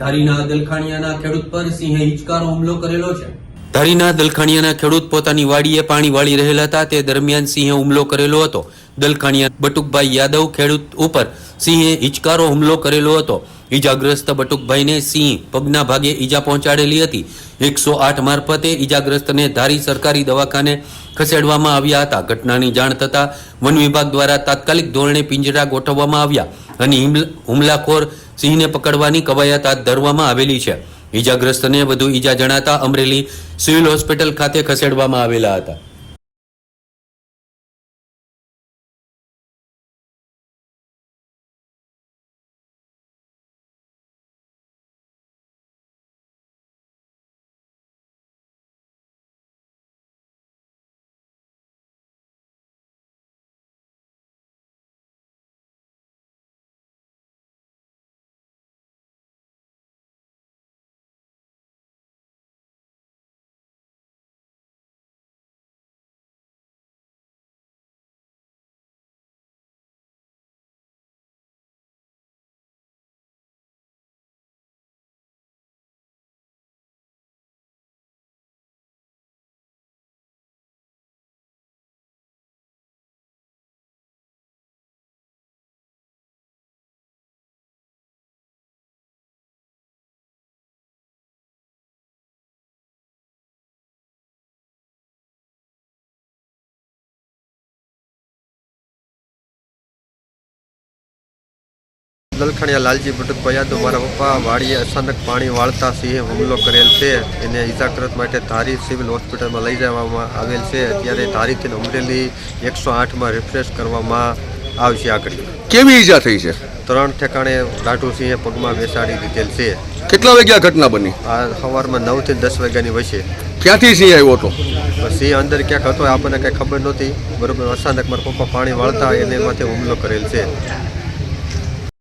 ધારીના દલખાણીયાના ખેડૂત પર સિંહે હિચકારો હુમલો કરેલો છે। ધારીના દલખાણીયાના ખેડૂત પોતાની વાડીએ પાણી વાળી રહેલા હતા તે દરમિયાન સિંહે હુમલો કરેલો હતો। દલખાણીયા બટુકભાઈ યાદવ ખેડૂત ઉપર સિંહે હિચકારો હુમલો કરેલો હતો। ઈજાગ્રસ્ત બટુકભાઈને સિંહ પગના ભાગે ઈજા પહોંચાડેલી હતી। 108 મારફતે ઈજાગ્રસ્તને ધારી સરકારી દવાખાને ખસેડવામાં આવ્યા હતા। ઘટનાની જાણ થતાં વન વિભાગ દ્વારા તાત્કાલિક ધોરણે પિંજરા ગોઠવવામાં આવ્યા અને હુમલાખોર સિંહને પકડવાની કવાયત હાથ ધરવામાં આવેલી છે। ઈજાગ્રસ્તને વધુ ઈજા જણાતા અમરેલી સિવિલ હોસ્પિટલ ખાતે ખસેડવામાં આવેલા હતા। દલખાણીયા લાલજી બટુકભાઈ યાદવ મારા પપ્પા વાડીએ અચાનક પાણી વાળતા સિંહે હુમલો કરેલ છે। એને ઇજાગ્રસ્ત માટે ધારી સિવિલ હોસ્પિટલમાં લઈ જવામાં આવેલ છે। અત્યારે ધારીથી અમરેલી 108માં રિફ્રેશ કરવામાં આવશે। આગળ કેવી ઈજા થઈ છે? 3 ઠેકાણે દાઢુ સિંહે પગમાં બેસાડી દીધેલ છે। કેટલા વાગ્યા ઘટના બની? આ સવારમાં 9 થી 10 વાગ્યાની વચ્ચે। ક્યાંથી સિંહ આવ્યો હતો? સિંહ અંદર ક્યાંક હતો આપણને કંઈ ખબર નહોતી, બરોબર। અચાનક મારા પપ્પા પાણી વાળતા એને એમાંથી હુમલો કરેલ છે।